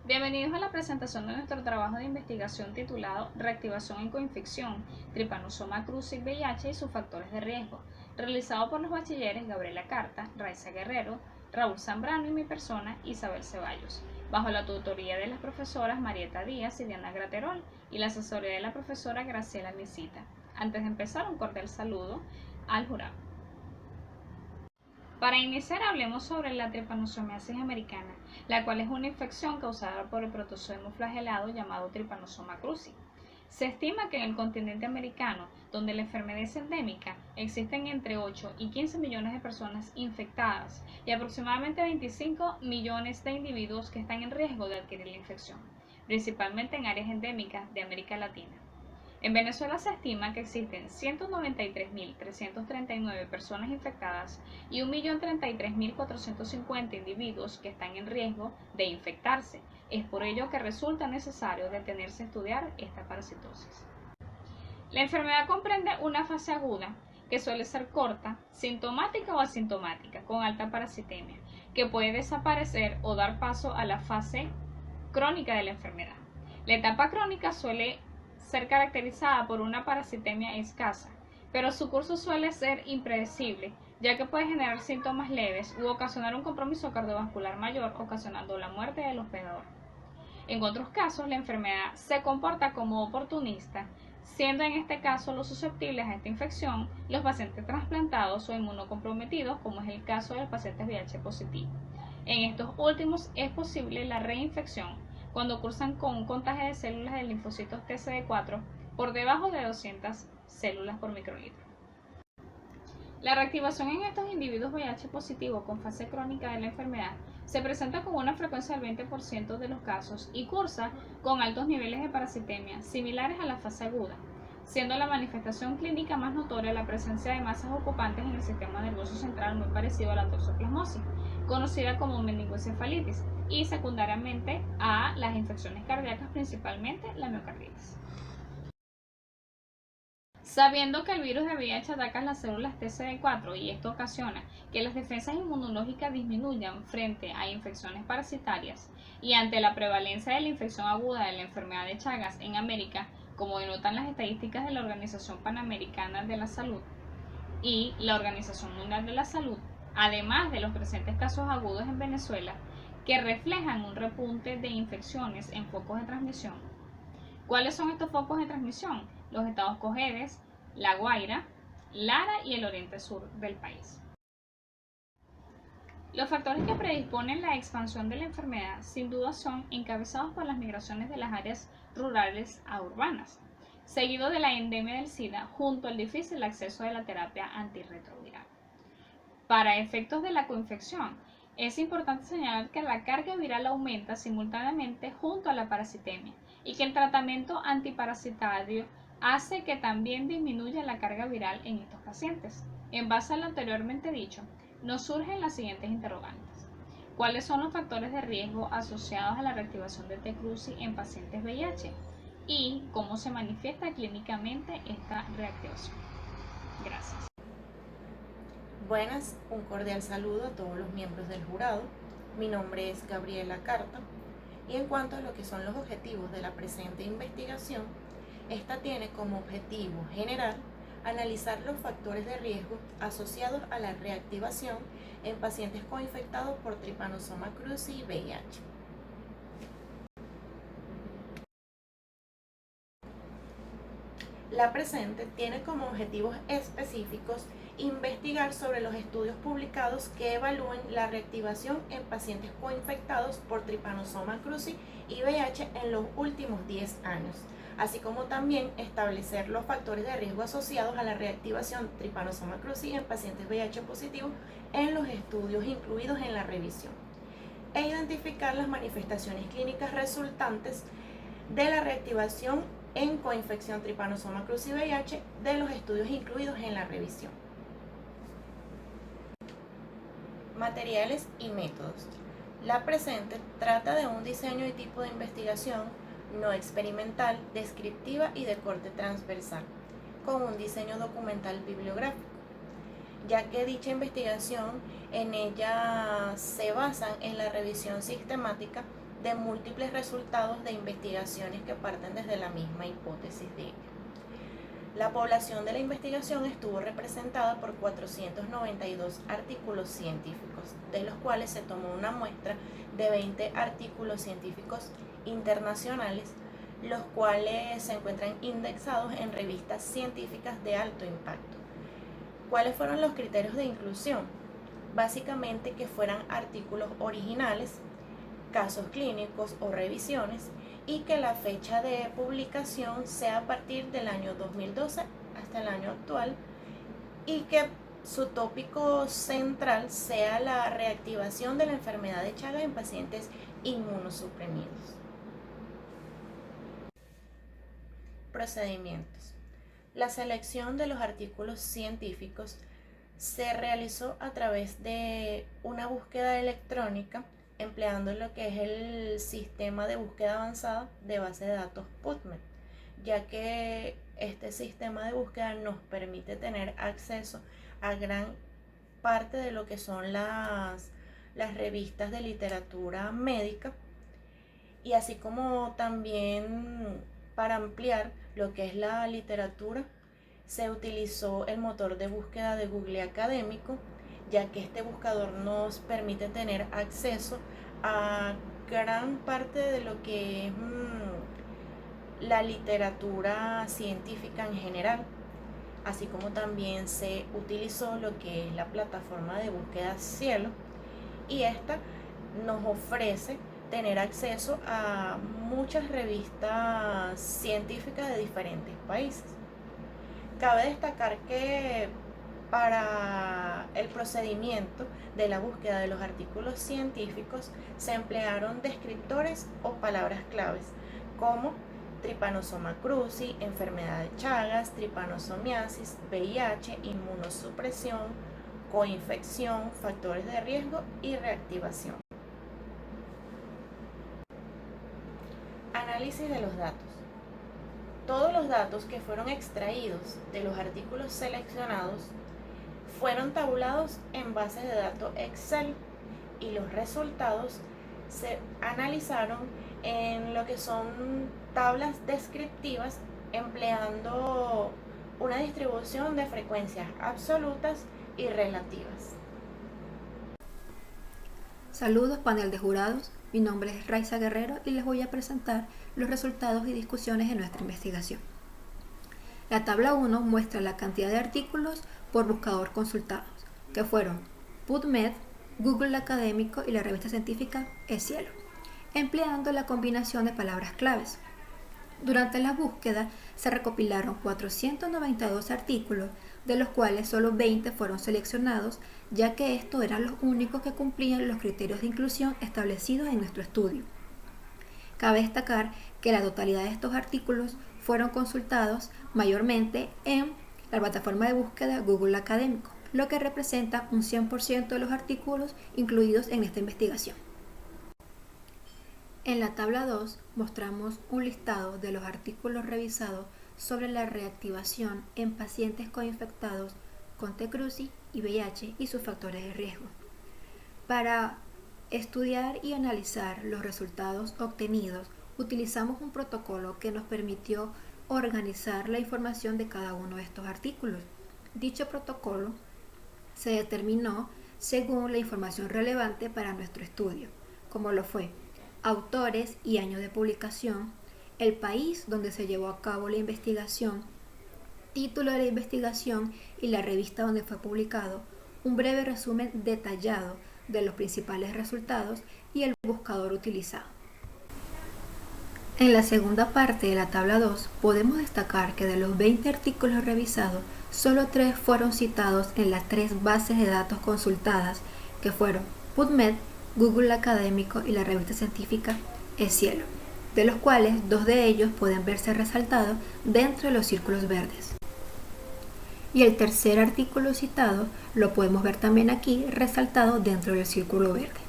Bienvenidos a la presentación de nuestro trabajo de investigación titulado Reactivación en coinfección, Trypanosoma cruzi VIH y sus factores de riesgo, realizado por los bachilleres Gabriela Carta, Raiza Guerrero, Raúl Zambrano y mi persona, Isabel Ceballos, bajo la tutoría de las profesoras Marieta Díaz y Diana Graterol y la asesoría de la profesora Graciela Misita. Antes de empezar, un cordial saludo al jurado. Para iniciar, hablemos sobre la tripanosomiasis americana, la cual es una infección causada por el protozoo flagelado llamado Trypanosoma cruzi. Se estima que en el continente americano, donde la enfermedad es endémica, existen entre 8 y 15 millones de personas infectadas y aproximadamente 25 millones de individuos que están en riesgo de adquirir la infección, principalmente en áreas endémicas de América Latina. En Venezuela se estima que existen 193.339 personas infectadas y 1.033.450 individuos que están en riesgo de infectarse. Es por ello que resulta necesario detenerse a estudiar esta parasitosis. La enfermedad comprende una fase aguda, que suele ser corta, sintomática o asintomática, con alta parasitemia, que puede desaparecer o dar paso a la fase crónica de la enfermedad. La etapa crónica suele ser caracterizada por una parasitemia escasa, pero su curso suele ser impredecible, ya que puede generar síntomas leves u ocasionar un compromiso cardiovascular mayor, ocasionando la muerte del hospedador. En otros casos, la enfermedad se comporta como oportunista, siendo en este caso los susceptibles a esta infección los pacientes trasplantados o inmunocomprometidos, como es el caso del paciente VIH positivo. En estos últimos es posible la reinfección cuando cursan con un contagio de células de linfocitos TCD4 por debajo de 200 células por microlitro. La reactivación en estos individuos VIH positivos con fase crónica de la enfermedad se presenta con una frecuencia del 20% de los casos y cursa con altos niveles de parasitemia similares a la fase aguda, siendo la manifestación clínica más notoria la presencia de masas ocupantes en el sistema nervioso central muy parecido a la toxoplasmosis, conocida como meningoencefalitis, y secundariamente a las infecciones cardíacas, principalmente la miocarditis. Sabiendo que el virus de VIH ataca las células TCD4 y esto ocasiona que las defensas inmunológicas disminuyan frente a infecciones parasitarias y ante la prevalencia de la infección aguda de la enfermedad de Chagas en América, como denotan las estadísticas de la Organización Panamericana de la Salud y la Organización Mundial de la Salud, además de los presentes casos agudos en Venezuela, que reflejan un repunte de infecciones en focos de transmisión. ¿Cuáles son estos focos de transmisión? Los estados Cojedes, La Guaira, Lara y el oriente sur del país. Los factores que predisponen la expansión de la enfermedad sin duda son encabezados por las migraciones de las áreas rurales a urbanas, seguido de la endemia del SIDA junto al difícil acceso de la terapia antirretroviral. Para efectos de la coinfección, es importante señalar que la carga viral aumenta simultáneamente junto a la parasitemia y que el tratamiento antiparasitario hace que también disminuya la carga viral en estos pacientes. En base a lo anteriormente dicho, nos surgen las siguientes interrogantes. ¿Cuáles son los factores de riesgo asociados a la reactivación de T. cruzi en pacientes VIH? ¿Y cómo se manifiesta clínicamente esta reactivación? Gracias. Buenas, un cordial saludo a todos los miembros del jurado. Mi nombre es Gabriela Carta y en cuanto a lo que son los objetivos de la presente investigación, esta tiene como objetivo general analizar los factores de riesgo asociados a la reactivación en pacientes coinfectados por Trypanosoma cruzi y VIH. La presente tiene como objetivos específicos investigar sobre los estudios publicados que evalúen la reactivación en pacientes coinfectados por Trypanosoma cruzi y VIH en los últimos 10 años, así como también establecer los factores de riesgo asociados a la reactivación Trypanosoma cruzi en pacientes VIH positivos en los estudios incluidos en la revisión, e identificar las manifestaciones clínicas resultantes de la reactivación en coinfección Trypanosoma cruzi VIH de los estudios incluidos en la revisión. Materiales y métodos. La presente trata de un diseño y tipo de investigación no experimental, descriptiva y de corte transversal, con un diseño documental bibliográfico, ya que dicha investigación en ella se basa en la revisión sistemática de múltiples resultados de investigaciones que parten desde la misma hipótesis de ella. La población de la investigación estuvo representada por 492 artículos científicos, de los cuales se tomó una muestra de 20 artículos científicos internacionales, los cuales se encuentran indexados en revistas científicas de alto impacto. ¿Cuáles fueron los criterios de inclusión? Básicamente que fueran artículos originales, casos clínicos o revisiones, y que la fecha de publicación sea a partir del año 2012 hasta el año actual, y que su tópico central sea la reactivación de la enfermedad de Chagas en pacientes inmunosuprimidos. Procedimientos. La selección de los artículos científicos se realizó a través de una búsqueda electrónica empleando lo que es el sistema de búsqueda avanzada de base de datos PubMed, ya que este sistema de búsqueda nos permite tener acceso a gran parte de lo que son las revistas de literatura médica, y así como también para ampliar lo que es la literatura se utilizó el motor de búsqueda de Google Académico, ya que este buscador nos permite tener acceso a gran parte de lo que es la literatura científica en general, así como también se utilizó lo que es la plataforma de búsqueda Cielo, y esta nos ofrece tener acceso a muchas revistas científicas de diferentes países. Cabe destacar que para el procedimiento de la búsqueda de los artículos científicos se emplearon descriptores o palabras claves como Trypanosoma cruzi, enfermedad de Chagas, tripanosomiasis, VIH, inmunosupresión, coinfección, factores de riesgo y reactivación. Análisis de los datos. Todos los datos que fueron extraídos de los artículos seleccionados fueron tabulados en bases de datos Excel, y los resultados se analizaron en lo que son tablas descriptivas empleando una distribución de frecuencias absolutas y relativas. Saludos panel de jurados, mi nombre es Raiza Guerrero y les voy a presentar los resultados y discusiones de nuestra investigación. La tabla 1 muestra la cantidad de artículos por buscador consultados, que fueron PubMed, Google Académico y la revista científica Cielo, empleando la combinación de palabras claves. Durante la búsqueda se recopilaron 492 artículos, de los cuales solo 20 fueron seleccionados, ya que estos eran los únicos que cumplían los criterios de inclusión establecidos en nuestro estudio. Cabe destacar que la totalidad de estos artículos fueron consultados mayormente en la plataforma de búsqueda Google Académico, lo que representa un 100% de los artículos incluidos en esta investigación. En la tabla 2 mostramos un listado de los artículos revisados sobre la reactivación en pacientes coinfectados con T. cruzi y VIH y sus factores de riesgo. Para estudiar y analizar los resultados obtenidos, utilizamos un protocolo que nos permitió organizar la información de cada uno de estos artículos. Dicho protocolo se determinó según la información relevante para nuestro estudio, como lo fue autores y año de publicación, el país donde se llevó a cabo la investigación, título de la investigación y la revista donde fue publicado, un breve resumen detallado de los principales resultados y el buscador utilizado. En la segunda parte de la tabla 2 podemos destacar que de los 20 artículos revisados, solo 3 fueron citados en las 3 bases de datos consultadas, que fueron PubMed, Google Académico y la revista científica Cielo, de los cuales 2 de ellos pueden verse resaltados dentro de los círculos verdes. Y el tercer artículo citado lo podemos ver también aquí resaltado dentro del círculo verde.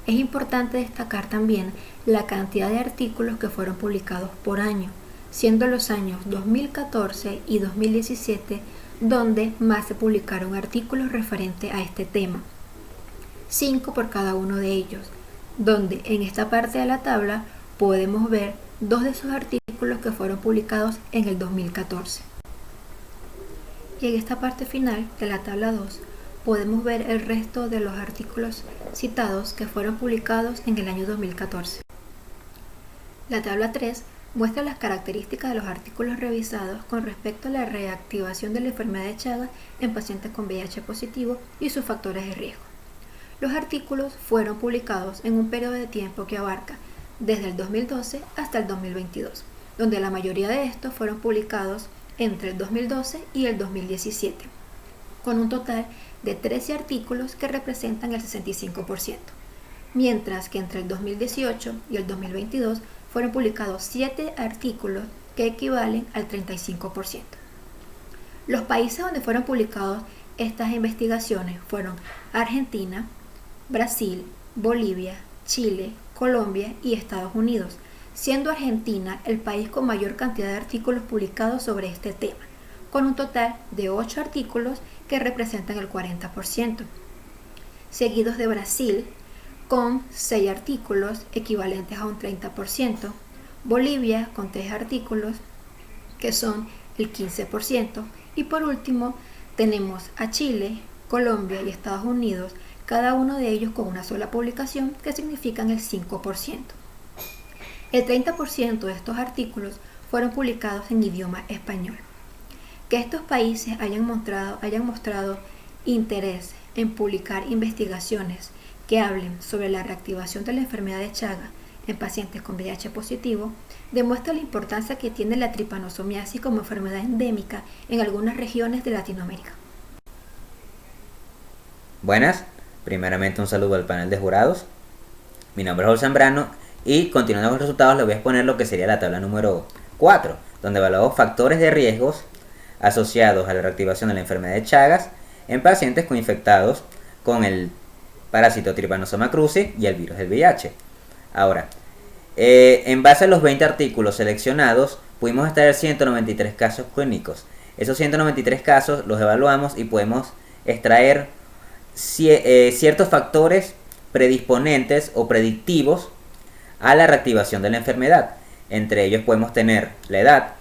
Es importante destacar también la cantidad de artículos que fueron publicados por año, siendo los años 2014 y 2017 donde más se publicaron artículos referentes a este tema. 5 por cada uno de ellos, donde en esta parte de la tabla podemos ver dos de esos artículos que fueron publicados en el 2014. Y en esta parte final de la tabla 2 podemos ver el resto de los artículos citados que fueron publicados en el año 2014. La tabla 3 muestra las características de los artículos revisados con respecto a la reactivación de la enfermedad de Chagas en pacientes con VIH positivo y sus factores de riesgo. Los artículos fueron publicados en un periodo de tiempo que abarca desde el 2012 hasta el 2022, donde la mayoría de estos fueron publicados entre el 2012 y el 2017, con un total de 13 artículos que representan el 65%, mientras que entre el 2018 y el 2022 fueron publicados 7 artículos que equivalen al 35%. Los países donde fueron publicados estas investigaciones fueron Argentina, Brasil, Bolivia, Chile, Colombia y Estados Unidos, siendo Argentina el país con mayor cantidad de artículos publicados sobre este tema, con un total de 8 artículos que representan el 40%, seguidos de Brasil con 6 artículos equivalentes a un 30%, Bolivia con 3 artículos que son el 15%, y por último tenemos a Chile, Colombia y Estados Unidos, cada uno de ellos con una sola publicación que significan el 5%. El 30% de estos artículos fueron publicados en idioma español. Que estos países hayan mostrado interés en publicar investigaciones que hablen sobre la reactivación de la enfermedad de Chagas en pacientes con VIH positivo demuestra la importancia que tiene la tripanosomiasis como enfermedad endémica en algunas regiones de Latinoamérica. Buenas, primeramente un saludo al panel de jurados. Mi nombre es Jorge Zambrano y continuando con los resultados les voy a exponer lo que sería la tabla número 4, donde evaluamos factores de riesgos asociados a la reactivación de la enfermedad de Chagas en pacientes infectados con el parásito Trypanosoma cruzi y el virus del VIH. Ahora, en base a los 20 artículos seleccionados, pudimos extraer 193 casos clínicos. Esos 193 casos los evaluamos y podemos extraer ciertos factores predisponentes o predictivos a la reactivación de la enfermedad. Entre ellos podemos tener la edad,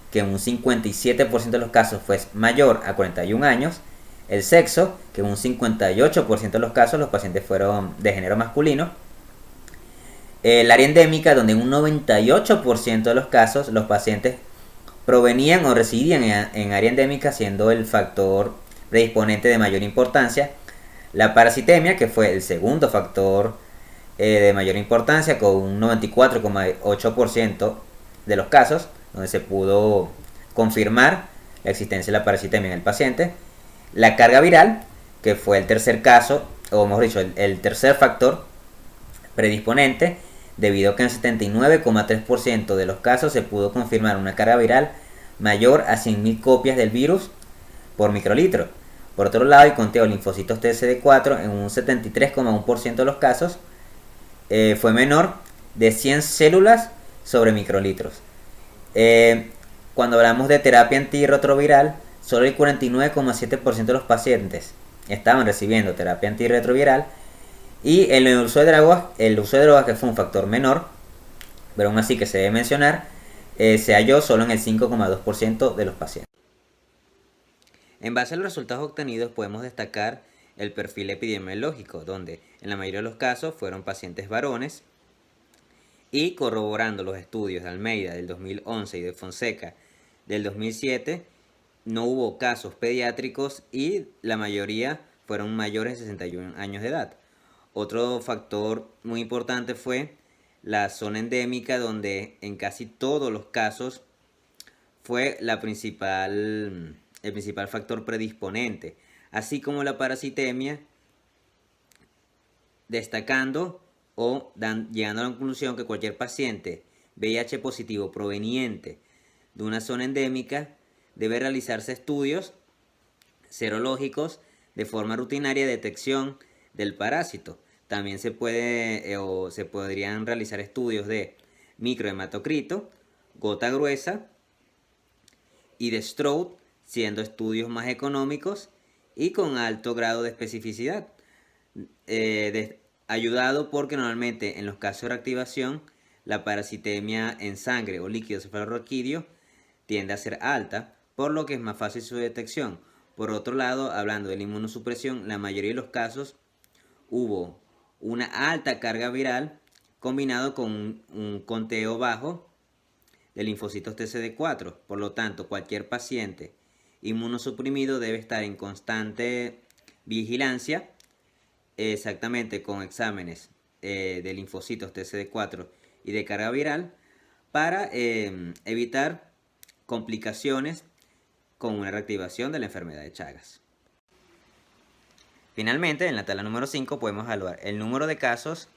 que en un 57% de los casos fue mayor a 41 años, el sexo, que en un 58% de los casos los pacientes fueron de género masculino, el área endémica, donde en un 98% de los casos los pacientes provenían o residían en área endémica, siendo el factor predisponente de mayor importancia, la parasitemia, que fue el segundo factor de mayor importancia, con un 94,8% de los casos, donde se pudo confirmar la existencia de la parasitemia en el paciente. La carga viral, que fue el tercer caso, o mejor dicho, el tercer factor predisponente, debido a que en 79,3% de los casos se pudo confirmar una carga viral mayor a 100.000 copias del virus por microlitro. Por otro lado, el conteo de linfocitos TCD4 en un 73,1% de los casos fue menor de 100 células sobre microlitros. Cuando hablamos de terapia antirretroviral, solo el 49,7% de los pacientes estaban recibiendo terapia antirretroviral, y el uso de drogas, que fue un factor menor, pero aún así que se debe mencionar, se halló solo en el 5,2% de los pacientes. En base a los resultados obtenidos podemos destacar el perfil epidemiológico, donde en la mayoría de los casos fueron pacientes varones, y corroborando los estudios de Almeida del 2011 y de Fonseca del 2007, no hubo casos pediátricos y la mayoría fueron mayores de 61 años de edad. Otro factor muy importante fue la zona endémica, donde en casi todos los casos fue el principal factor predisponente, así como la parasitemia, destacando o llegando a la conclusión que cualquier paciente VIH positivo proveniente de una zona endémica debe realizarse estudios serológicos de forma rutinaria de detección del parásito. También se podrían realizar estudios de microhematocrito, gota gruesa y de Stroud, siendo estudios más económicos y con alto grado de especificidad. ayudado porque normalmente en los casos de reactivación la parasitemia en sangre o líquido cefalorraquídeo tiende a ser alta, por lo que es más fácil su detección. Por otro lado, hablando de la inmunosupresión, la mayoría de los casos hubo una alta carga viral combinado con un conteo bajo de linfocitos TCD4. Por lo tanto, cualquier paciente inmunosuprimido debe estar en constante vigilancia, exactamente con exámenes de linfocitos TCD4 y de carga viral para evitar complicaciones con una reactivación de la enfermedad de Chagas. Finalmente, en la tabla número 5 podemos evaluar el número de casos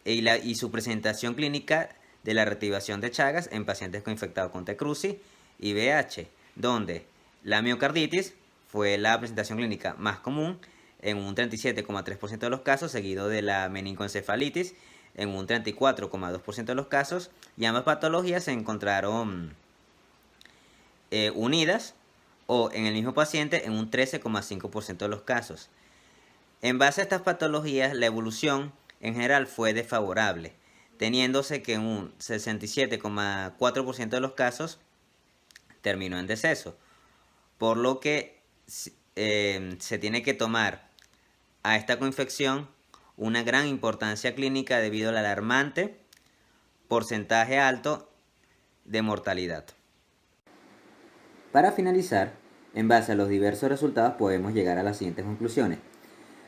y su presentación clínica de la reactivación de Chagas en pacientes infectados con T. cruzi y VIH, donde la miocarditis fue la presentación clínica más común en un 37,3% de los casos, seguido de la meningoencefalitis en un 34,2% de los casos, y ambas patologías se encontraron unidas o en el mismo paciente en un 13,5% de los casos. En base a estas patologías, la evolución en general fue desfavorable, teniéndose que en un 67,4% de los casos terminó en deceso, por lo que se tiene que tomar a esta coinfección una gran importancia clínica debido al alarmante porcentaje alto de mortalidad. Para finalizar, en base a los diversos resultados podemos llegar a las siguientes conclusiones.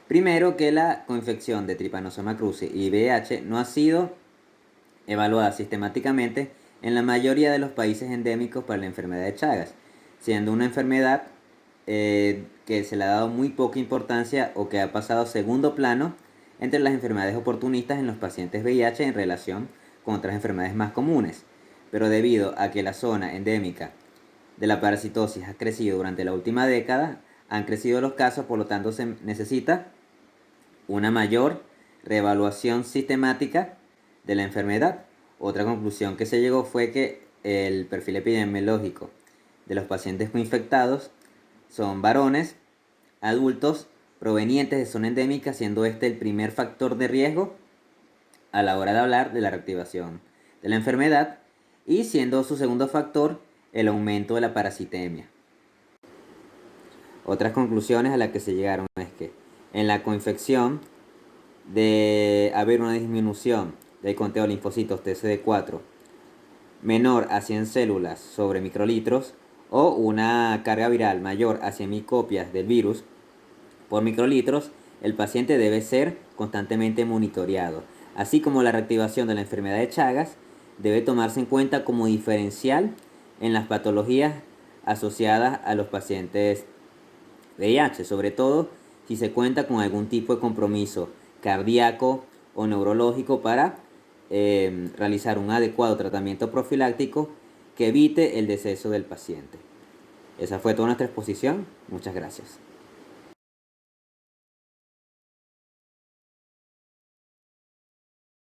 Primero, que la coinfección de Trypanosoma cruzi y VIH no ha sido evaluada sistemáticamente en la mayoría de los países endémicos para la enfermedad de Chagas, siendo una enfermedad que se le ha dado muy poca importancia o que ha pasado a segundo plano entre las enfermedades oportunistas en los pacientes VIH en relación con otras enfermedades más comunes. Pero debido a que la zona endémica de la parasitosis ha crecido durante la última década, han crecido los casos, por lo tanto se necesita una mayor reevaluación sistemática de la enfermedad. Otra conclusión que se llegó fue que el perfil epidemiológico de los pacientes infectados son varones, adultos, provenientes de zona endémica, siendo este el primer factor de riesgo a la hora de hablar de la reactivación de la enfermedad, y siendo su segundo factor el aumento de la parasitemia. Otras conclusiones a las que se llegaron es que en la coinfección de haber una disminución del conteo de linfocitos TCD4 menor a 100 células sobre microlitros o una carga viral mayor a 100.000 copias del virus por microlitros, el paciente debe ser constantemente monitoreado. Así como la reactivación de la enfermedad de Chagas debe tomarse en cuenta como diferencial en las patologías asociadas a los pacientes VIH, sobre todo si se cuenta con algún tipo de compromiso cardíaco o neurológico para realizar un adecuado tratamiento profiláctico que evite el deceso del paciente. Esa fue toda nuestra exposición. Muchas gracias.